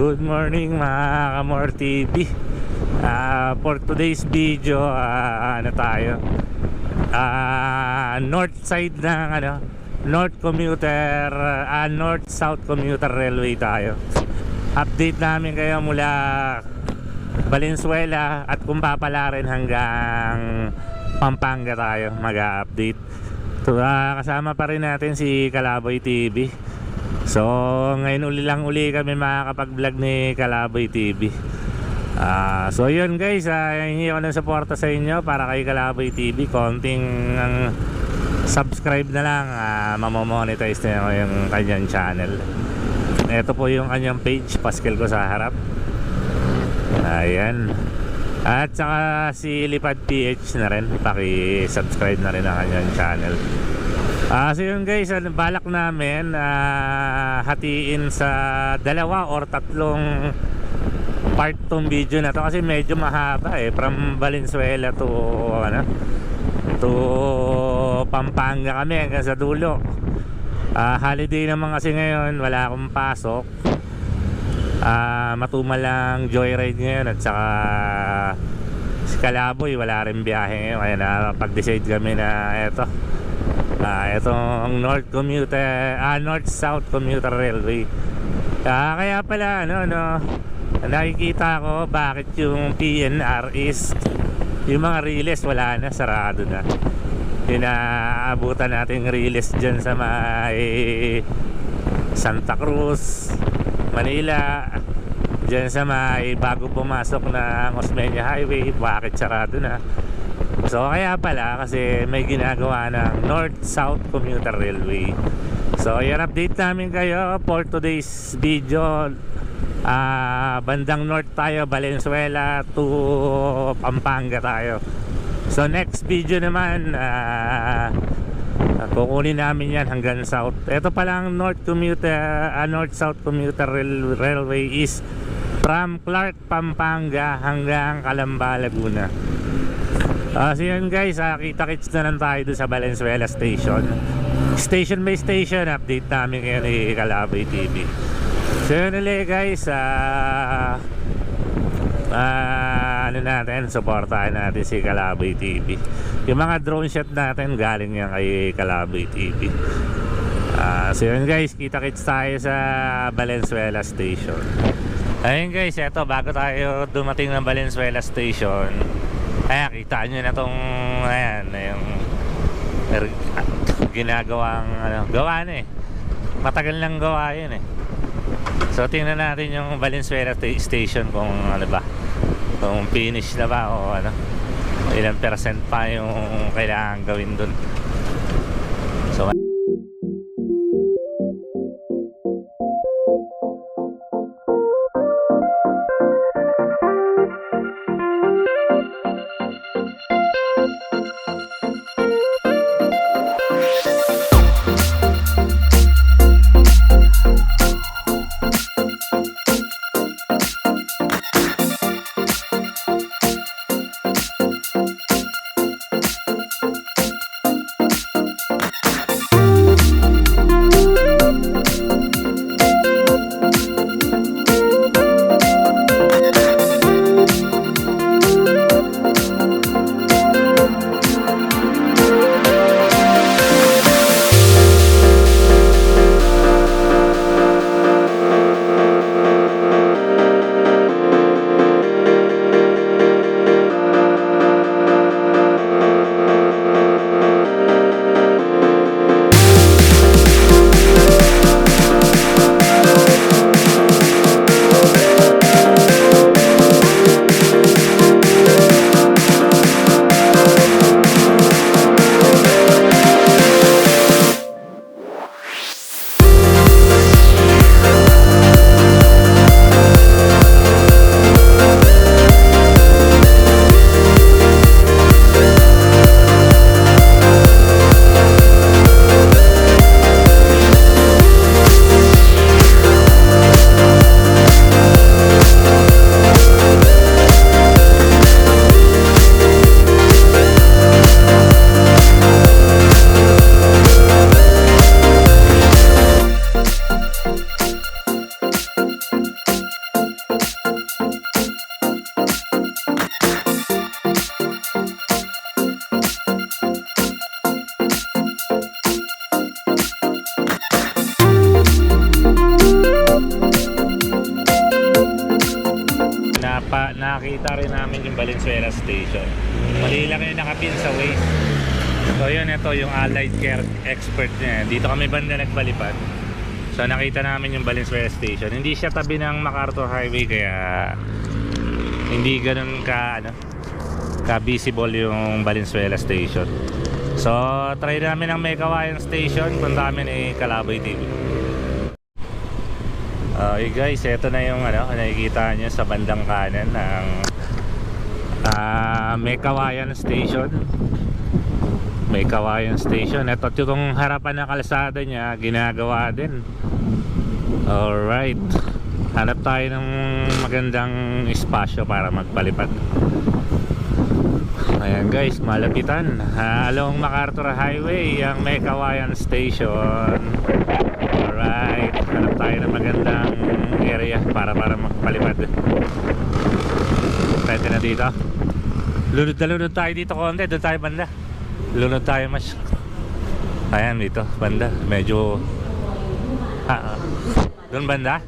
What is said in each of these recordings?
Good morning mga Kamor TV. For today's video, ano tayo? North side ng North Commuter, North South Commuter Railway tayo. Update namin kayo mula Valenzuela at kung papala rin hanggang Pampanga tayo mag-update. Kasama pa rin natin si Kalaboy TV. So ngayon uli kami makakapag-vlog ni Kalaboy TV. So yun guys, hingi ako ng suporta sa inyo para kay Kalaboy TV. Konting subscribe na lang, mamamonetize na yung kanyang channel. Ito po yung kanyang page, Pascal ko sa harap. Ayan. At saka si Lipad PH na rin, paki-subscribe na rin ang kanyang channel. So yun guys, balak namin hatiin sa 2 or 3 part tong video na to kasi medyo mahaba from Valenzuela to Pampanga kami hanggang sa dulo. Holiday naman kasi ngayon, wala akong pasok. Matumal lang joyride ngayon at saka si Kalaboy wala rin biyahe ngayon, kaya napag-decide kami na itong North South Commuter Railway. Kaya pala nakikita ko bakit yung PNR is yung mga riles wala na, sarado na. Inaabutan natin riles dyan sa may Santa Cruz, Manila, dyan sa may bago pumasok ng Osmeña Highway, bakit sarado na? So kaya pala kasi may ginagawa ng North-South Commuter Railway. So yan, update namin kayo for today's video. Bandang north tayo, Valenzuela to Pampanga tayo. So next video naman, kukunin namin yan hanggang south. Ito palang North-South Commuter Railway is from Clark, Pampanga hanggang Calamba, Laguna. So yun guys, kita-kits na lang tayo doon sa Valenzuela Station. Station by station, update namin ngayon ni Kalaboy TV. So yun ulit guys, supportahan natin si Kalaboy TV. Yung mga drone shot natin galing yan kay Kalaboy TV. So yun guys, kita-kits tayo sa Valenzuela Station. Ayun guys, eto bago tayo dumating ng Valenzuela Station, kita nyo na tong yung ginagawang gawa na matagal lang gawa yun So tingnan natin yung Valenzuela Station kung kung finish na ba o ilang percent pa yung kailangan gawin dun. So nakita rin namin yung Valenzuela Station. Mali lang yung nakapin sa Waze. So yun, ito yung Allied Care Expert niya. Dito kami banda nagpalipad. So nakita namin yung Valenzuela Station. Hindi siya tabi ng MacArthur Highway, kaya hindi ganun ka visible yung Valenzuela Station. So try namin ang Meycauayan Station. Punta kami ni Kalaboy TV. Okay guys, ito na yung nakikita nyo sa bandang kanan ng Meycauayan Station. Meycauayan Station. Ito yung harapan ng kalsada niya, ginagawa din. Alright, hanap tayo ng magandang espasyo para magpalipad. Ayan guys, malapitan. Along MacArthur Highway ang Meycauayan Station. Alright, hanap tayo ng magandang area para magpalipad. Pwede na dito. Lunod na lunod tayo dito konti. Doon tayo banda. Lunod tayo mas. Ayan dito, banda. Medyo doon banda.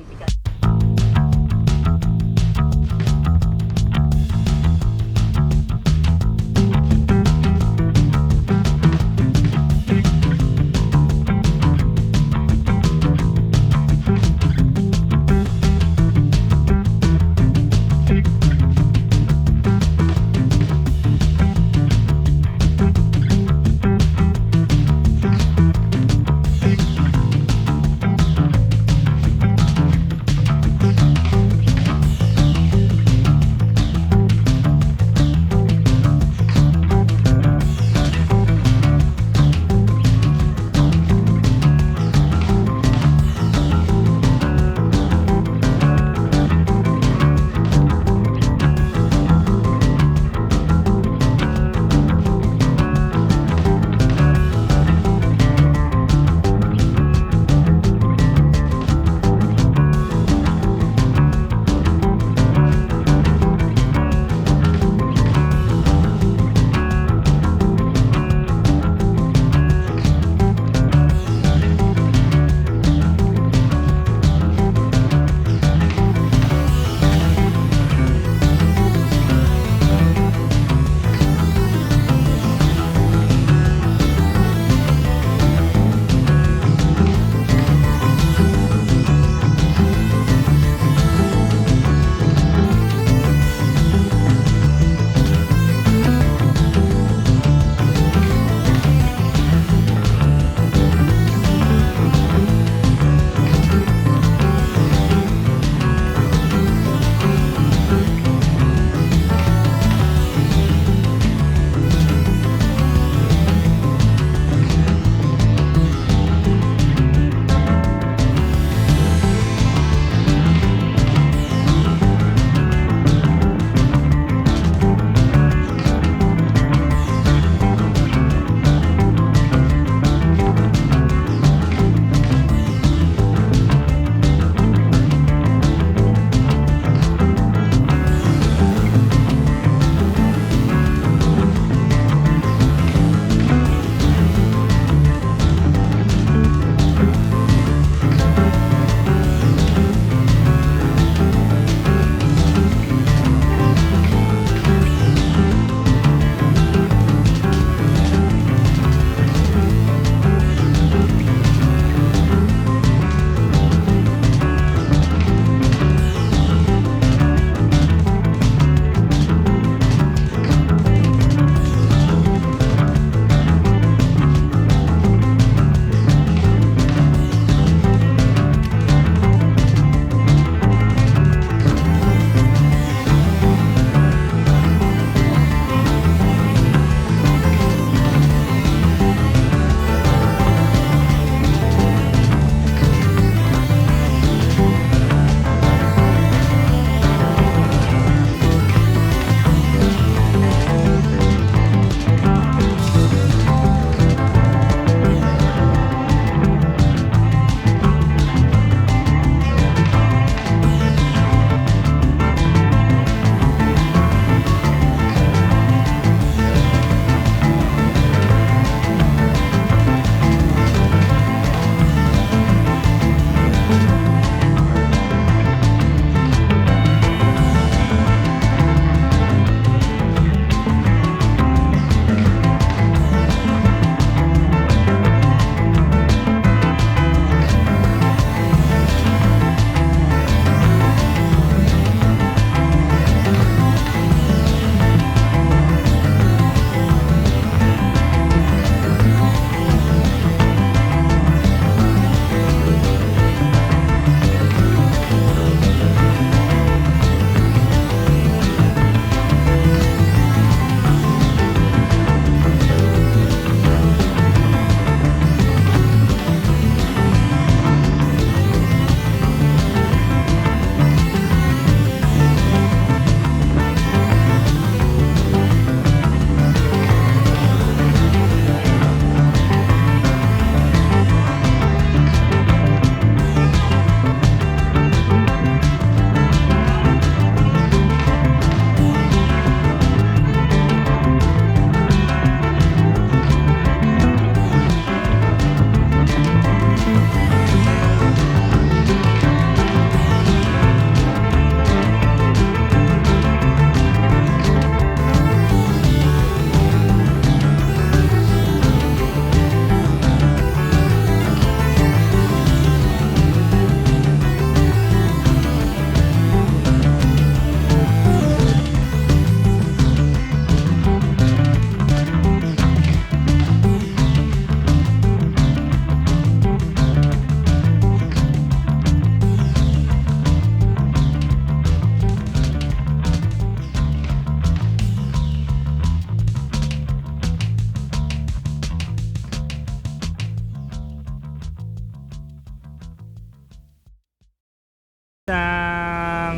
ng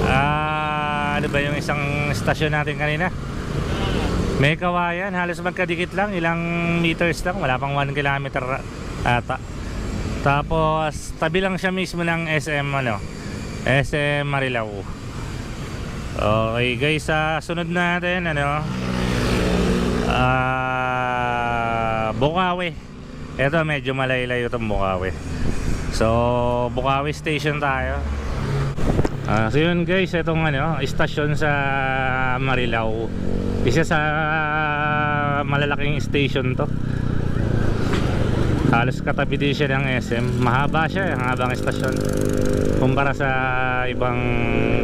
ano ba yung isang stasyon natin kanina? May kawayan, halos magkadikit lang, ilang meters lang, wala pang 1 kilometer ata. Tapos tabi lang siya mismo ng SM SM Marilao. Okay guys, sunod natin Bukawi. Ito medyo malayo itong Bukawi. So Bukawi station tayo. So yun guys, itong istasyon sa Marilao. Isa sa malalaking station to. Halos katabi din siya ng SM. Mahaba siya, ang habang istasyon kumpara sa ibang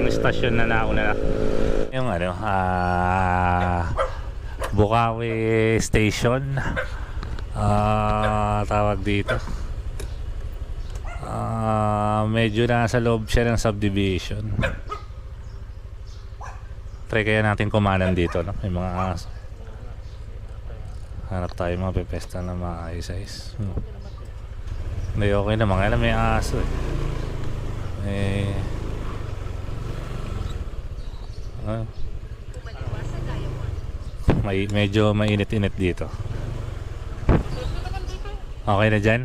istasyon na nauna na. Yung Bukawi station, tawag dito. Medyo nasa loob siya ng subdivision. Try kaya natin kumanan dito, no? May mga aso. Hanap tayo mga pepesta na maayos-ayos. Hindi, okay naman. Kaya may aso medyo mainit-init dito. Okay na dyan?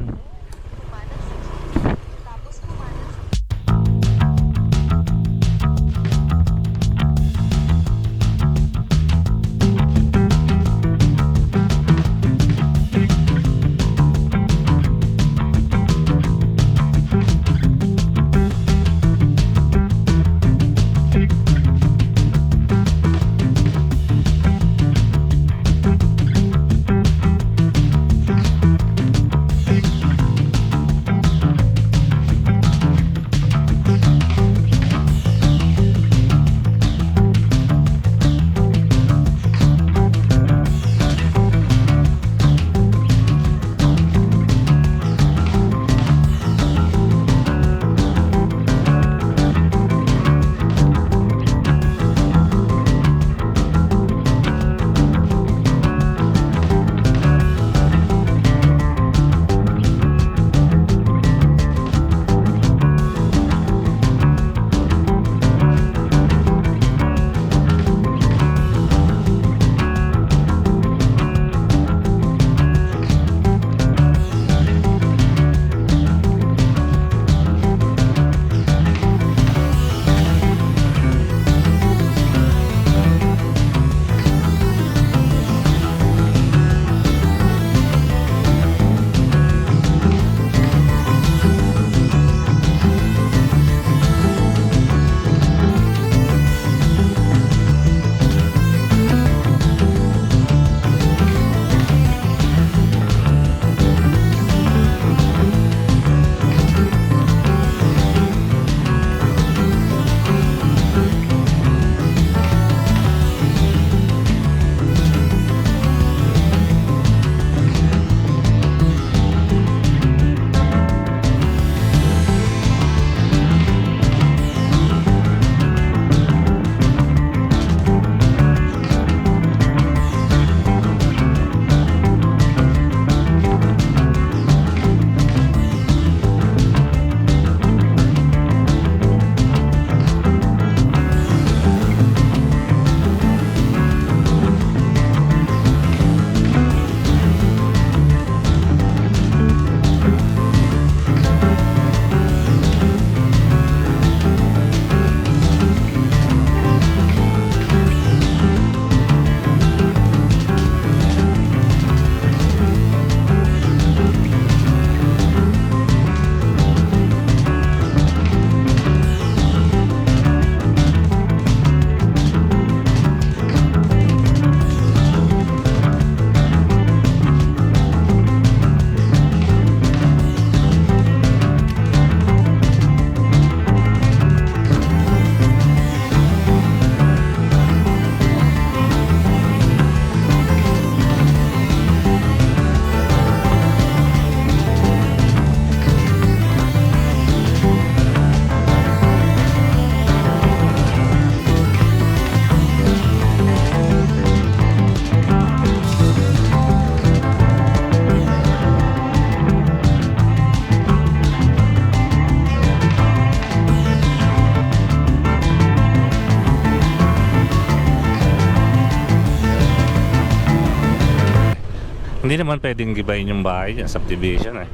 Hindi naman pwedeng gibayin yung bahay dyan, subdivision eh.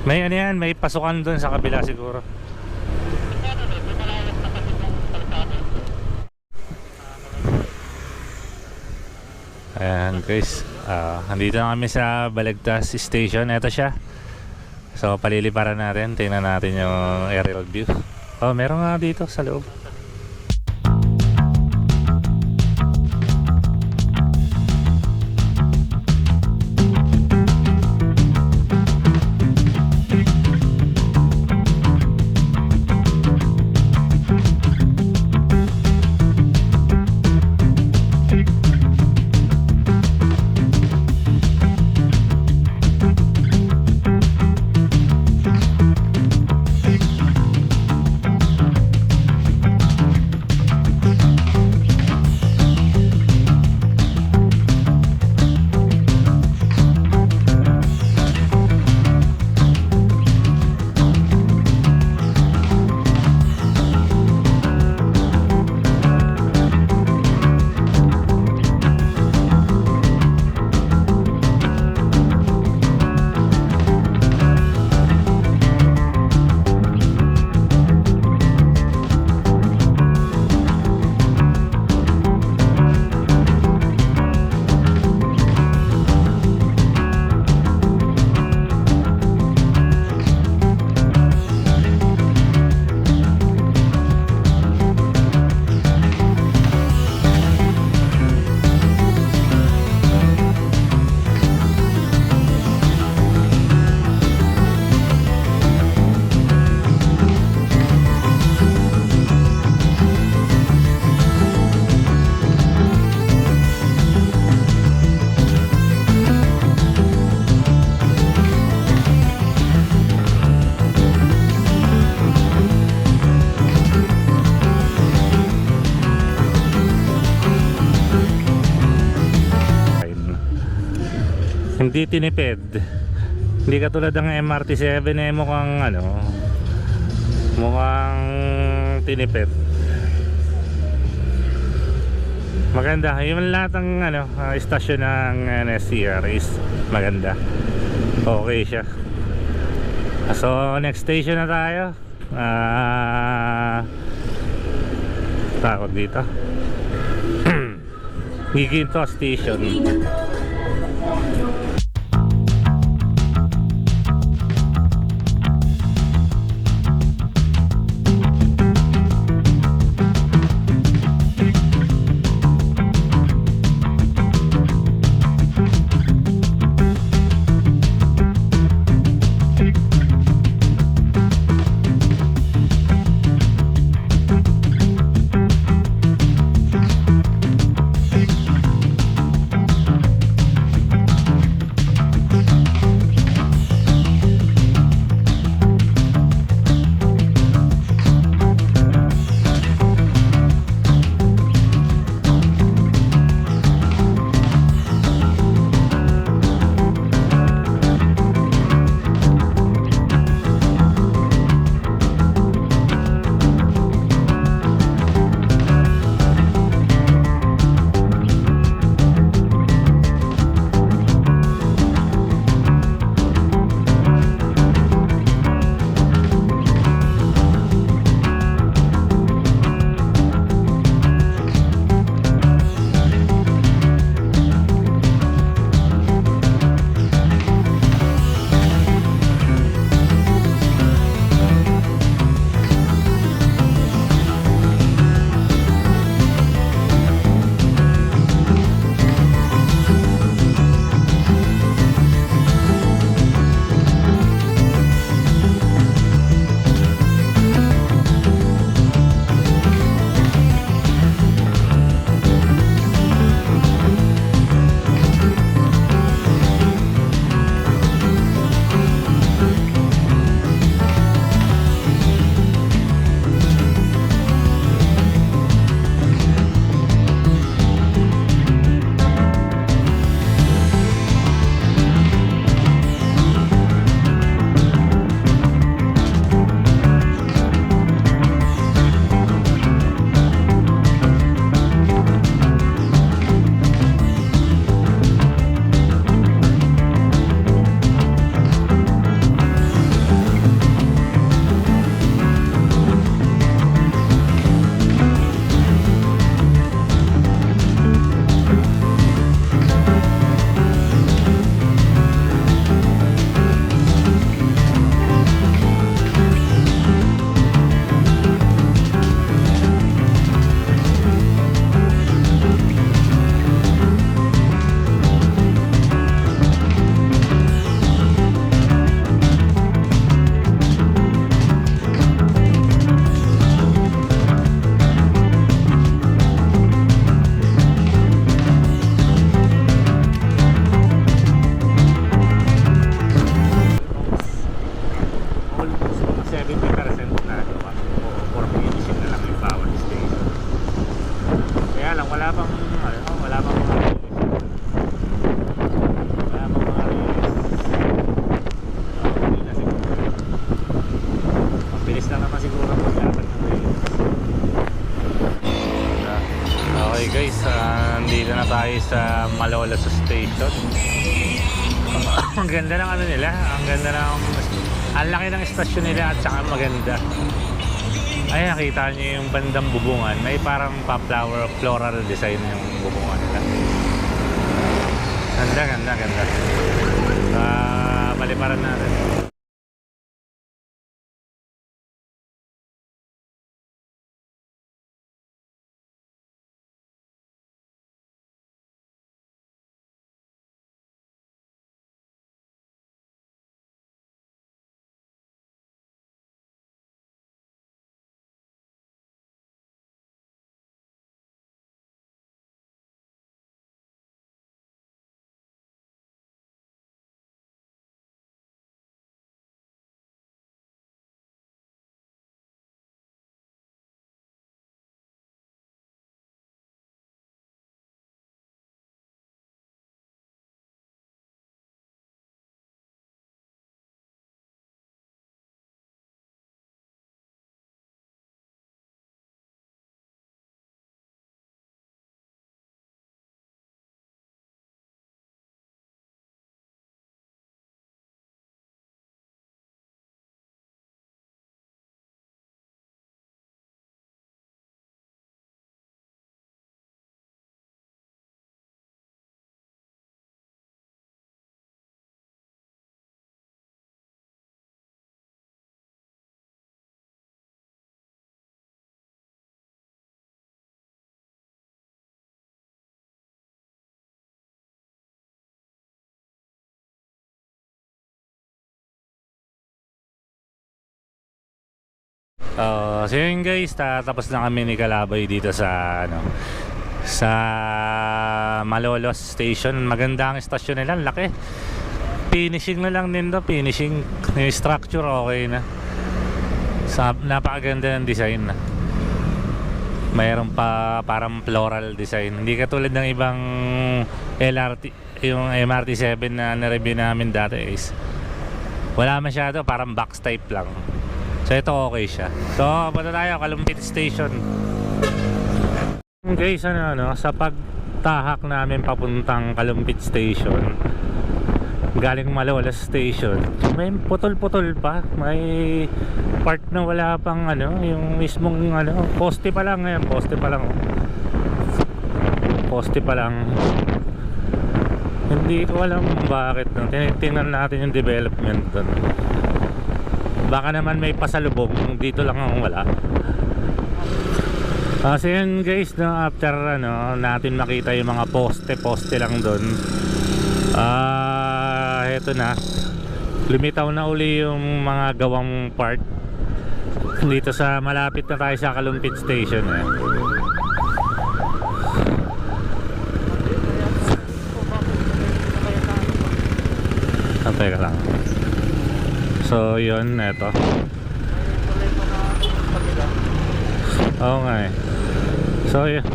May ano yan, may pasukan doon sa kabila siguro. Ayan guys, nandito na kami sa Balagtas Station. Ito siya. So paliliparan natin, tingnan natin yung aerial view. Oh, meron nga dito sa loob. Hindi tinipid. Hindi katulad ng MRT7 eh, mukhang ano, mukhang tinipid. Maganda. Yung lahat ng ano, istasyon ng NSCR is maganda. Okay siya. So next station na tayo. Tawag dito. Giginto Station. tayo sa Malolos Station. Ang ganda ng ano nila, ang ganda ng, ang laki ng istasyon nila at saka maganda. Ay, nakita niyo yung bandang bubungan, may parang pa-flower floral design yung bubungan nila. Ganda, ganda, ganda. Paliparan natin. So yun guys, tapos na kami ni Kalaboy dito sa ano, sa Malolos Station. Maganda ang istasyon nila, laki. Finishing na lang din to, finishing. Yung structure okay na. Napakaganda ng design. Mayroon pa parang floral design. Hindi katulad ng ibang LRT, yung MRT7 na na-review namin dati is wala masyado, parang box type lang. So ito okay siya. So punta tayo Kalumpit Station. Guys, ano, sa pagtahak namin papuntang Kalumpit Station galing Malolos Station, may putol-putol pa. May part na wala pang ano, yung mismong ano, poste pa lang ngayon. Poste pa lang. Poste pa lang. Hindi ko alam bakit. Tinitingnan natin yung development doon. Baka naman may pasalubong, dito lang ang wala. Kasi yun guys, no, after ano, natin makita yung mga poste lang doon. Eto na, lumitaw na uli yung mga gawang part dito sa malapit na tayo sa Kalumpit Station. Teka lang. So yun, eto. Oo nga eh. So yun.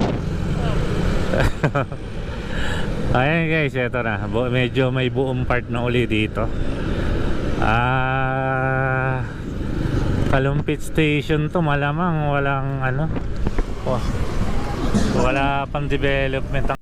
Ayan guys, eto na. Medyo may buong part na uli dito. Kalumpit Station to, malamang walang ano, wala pang development.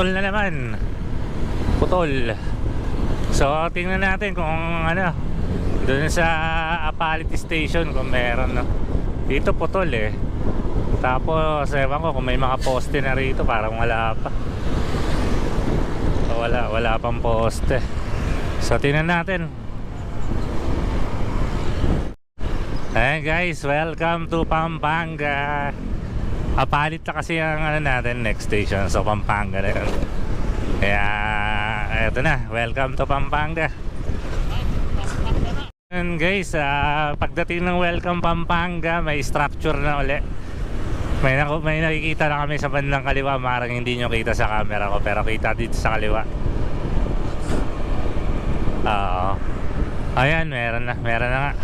putol na naman. Putol. So tingnan natin kung ano doon sa Apalit Station kung meron, no? Dito putol eh. Tapos ewan ko kung may mga poste na rito, parang wala pa. So, wala pang poste. So tingnan natin. Ayan guys, welcome to Pampanga. Apalit na kasi ang ano natin, next station. So Pampanga na yun. Kaya eto na, welcome to Pampanga. And guys, pagdating ng welcome Pampanga, may structure na uli. May nakikita na kami sa bandang kaliwa. Marang hindi nyo kita sa camera ko, pero kita dito sa kaliwa. Oo. Ayan, meron na nga.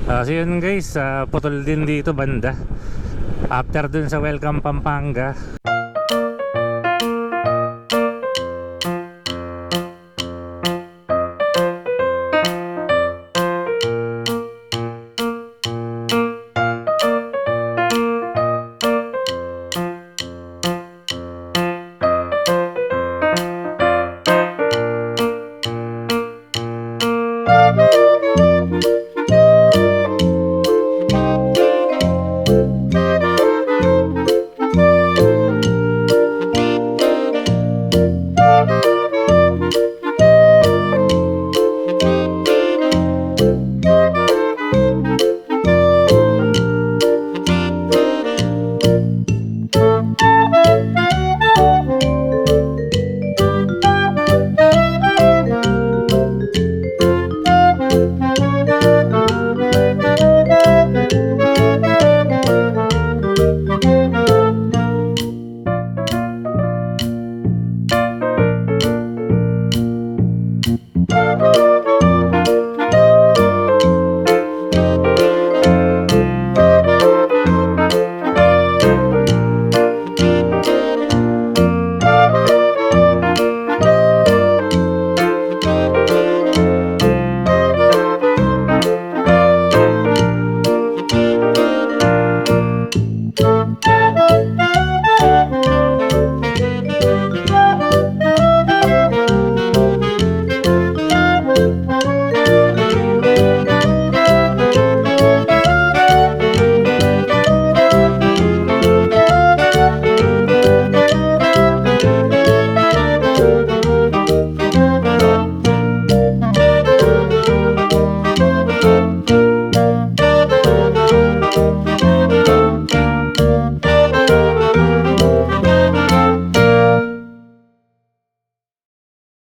So yun guys, putol din dito banda after dun sa welcome Pampanga.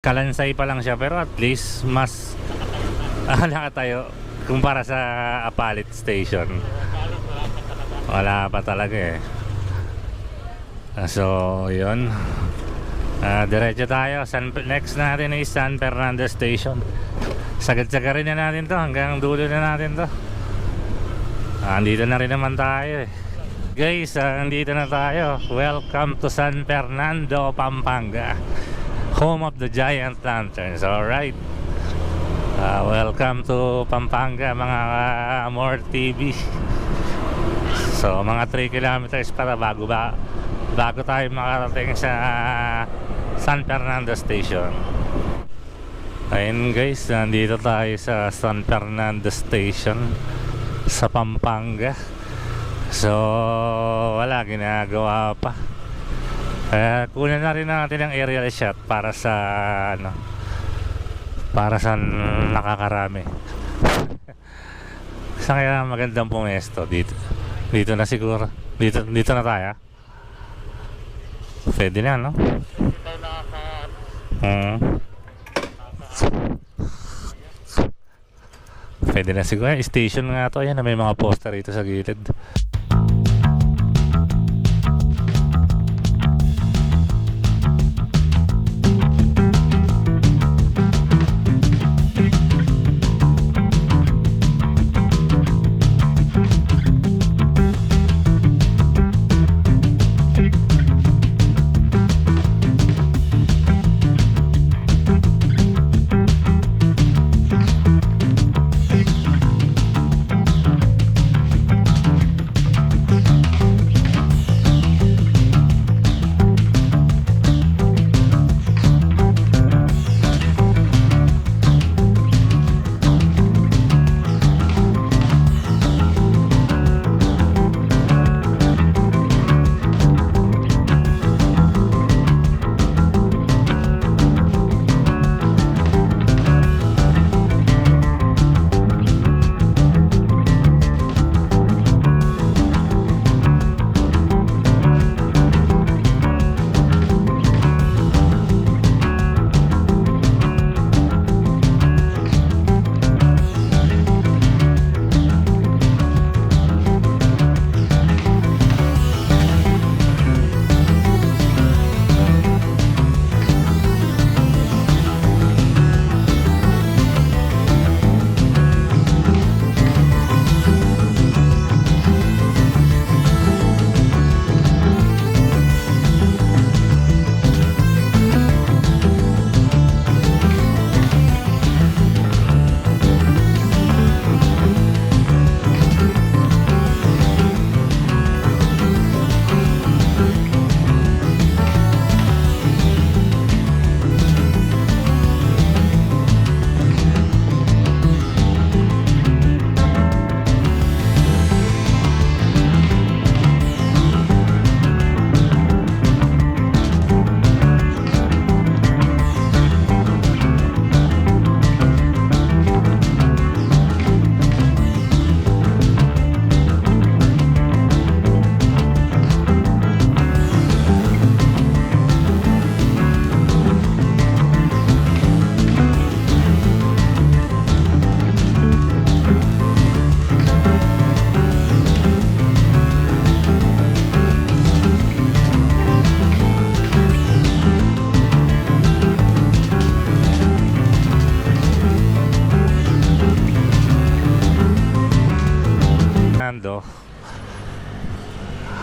Kalansay pa lang siya, pero at least mas nakatayo kumpara sa Apalit Station. Wala pa talaga eh. So yun, diretso tayo. Next natin is San Fernando Station. Sagad-sagarin na natin to hanggang dulo na natin to. Andito na rin naman tayo eh. Guys, andito na tayo. Welcome to San Fernando, Pampanga, home of the giant lanterns. Alright, welcome to Pampanga mga Amor TV. So mga 3 kilometers para bago tayo makarating sa San Fernando Station. Ayun guys, nandito tayo sa San Fernando Station sa Pampanga. So wala, ginagawa pa. Kunin na rin natin ang aerial shot para sa nakakarami. Saan kaya magandang pumesto? Dito na siguro. Dito na tayo. Pwede na, no? Pwede na siguro. Station nga to. Ayan, may mga poster rito sa gilid.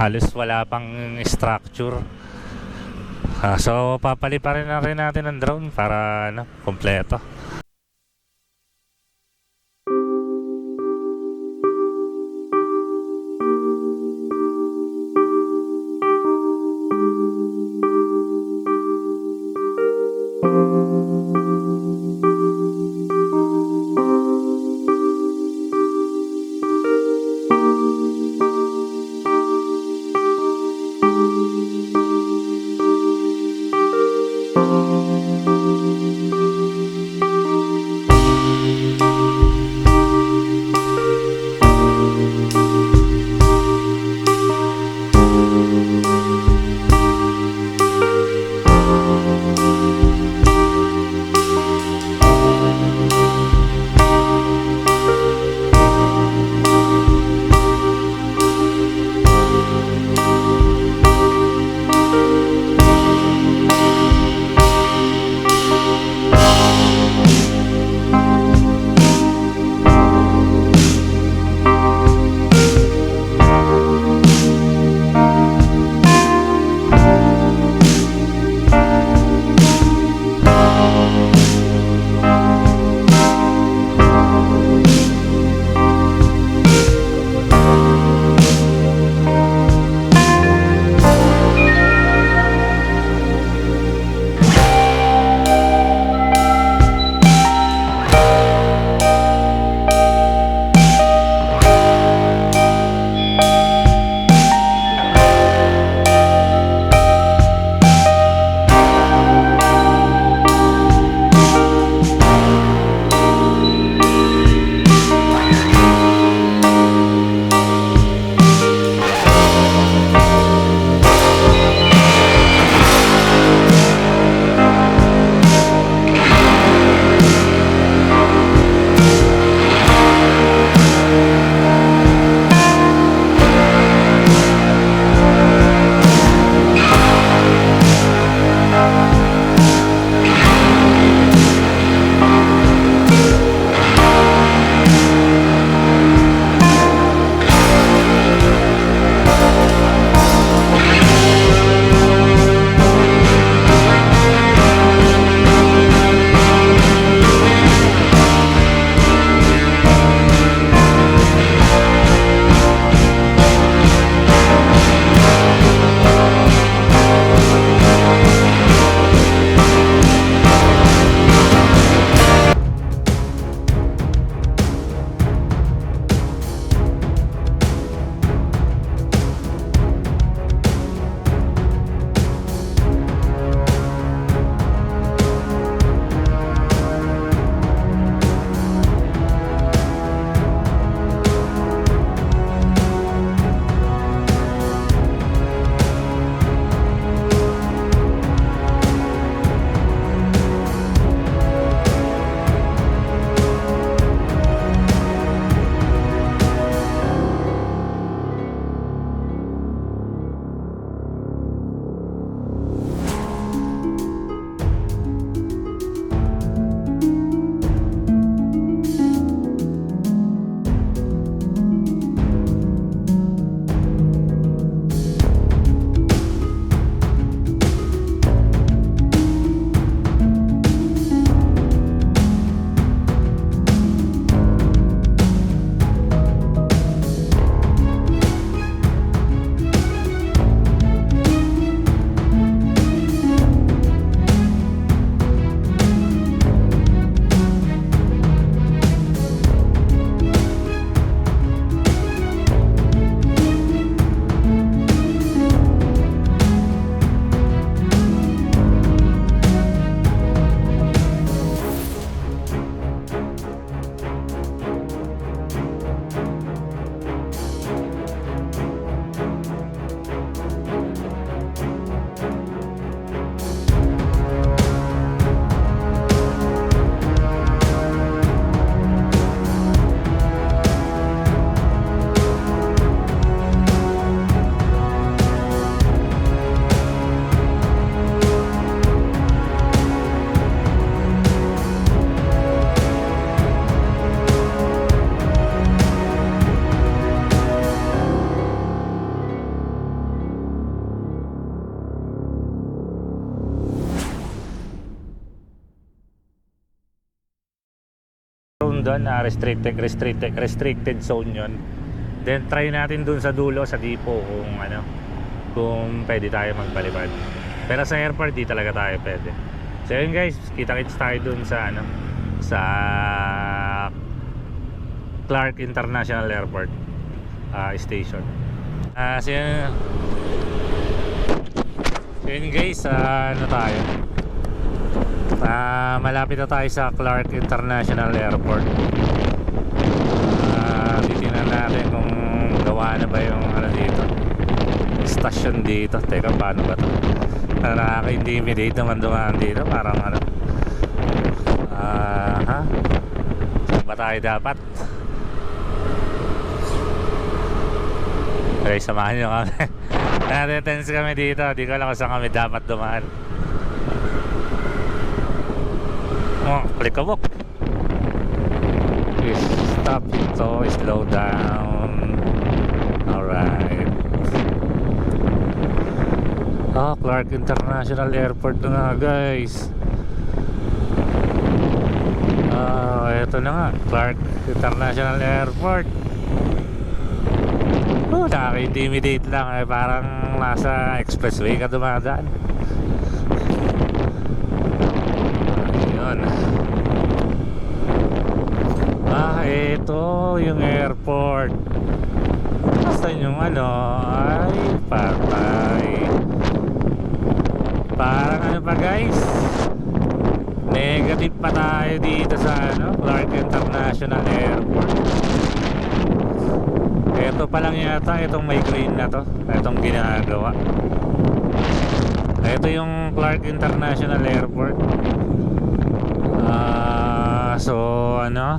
halos wala pang structure. So papaliparin na rin natin ang drone para ano, kompleto. yung doon na restricted zone yun. Then try natin dun sa dulo sa depot kung ano, kung pwede tayo magpalipad. Pero sa airport di talaga tayo pwede. So yun guys, kita-kits tayo dun sa ano, sa Clark International Airport station. So yun guys, ano tayo, malapit na tayo sa Clark International Airport. Titingnan natin kung gawa na ba yung ano dito, station dito. Teka, paano ba to? Nakaka-intimidate naman dumaan dito. Parang ano, saan ba tayo dapat? Okay, samahan nyo kami. Nadetense kami dito. Di ko alam kung saan kami dapat dumaan. Oh, applicable. Stop ito, slow down. Alright. Clark International Airport na nga guys. Ito na nga, Clark International Airport. Nakaka-intimidate lang eh. Parang nasa expressway ka dumadaan. Ayun. Ito yung airport. Basta yung ano, ay patay. Parang ano pa guys, negative pa tayo dito sa ano, Clark International Airport. Ito pa lang yata, itong may green na to, itong ginagawa. Ito yung Clark International Airport. So ano,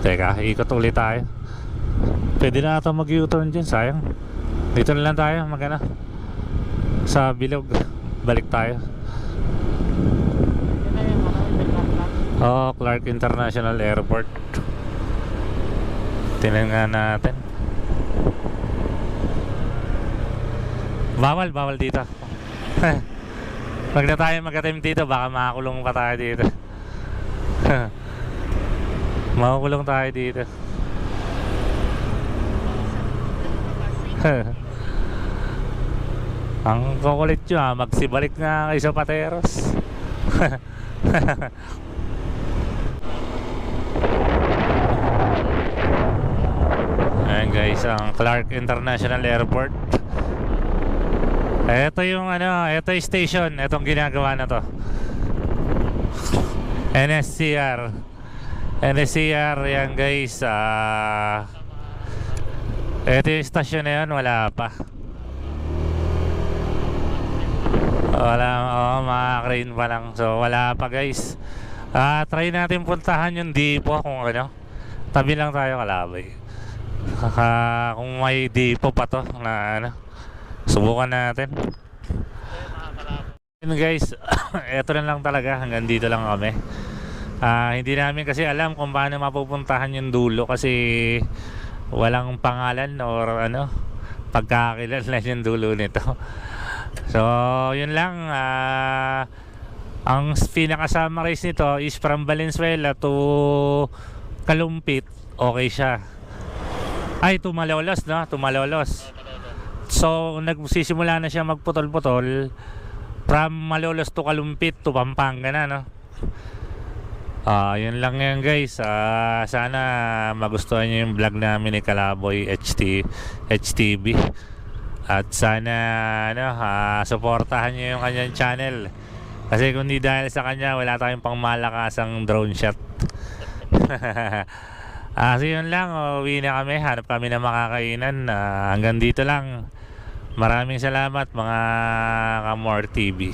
teka, ikot ulit tayo. Pwede na ata mag-U-turn dyan, sayang. Dito na lang tayo, magana sa bilog, balik tayo. Clark International Airport. Tingnan natin. Bawal dito. Pag na tayo mag-attempt dito, baka makakulong pa tayo dito. Makakulong tayo dito. Ang kukulit nyo magsibalik nga kayo sa Pateros. Ayan guys, ang Clark International Airport. Ito yung ano, ito yung station. Itong ginagawa na to, NSCR. Yan guys. Ito yung station na yun, wala pa. Mga crane pa lang. So wala pa guys. Try natin puntahan yung depot kung ano. Tabi lang tayo kalabay. Kung may depot pa to na ano, subukan natin. Yun guys, eto na lang talaga, hanggang dito lang kami. Hindi namin kasi alam kung paano mapupuntahan yung dulo kasi walang pangalan or ano, pagkakakilanlan yung dulo nito. So yun lang. Ang pinaka-summarize nito is from Valenzuela to Kalumpit. Okay siya. Ay, Tumalolos, no? Tumalolos. So nagsisimula na siya magputol-putol from Malolos to Kalumpit to Pampanga na, no? Yun lang yan guys. Sana magustuhan nyo yung vlog namin ni Kalaboy HTV. At sana ano, suportahan nyo yung kanyang channel. Kasi kung di dahil sa kanya, wala tayong pang malakasang drone shot. So yun lang, uwi na kami. Hanap kami ng makakainan. Hanggang dito lang. Maraming salamat mga Kamor TV.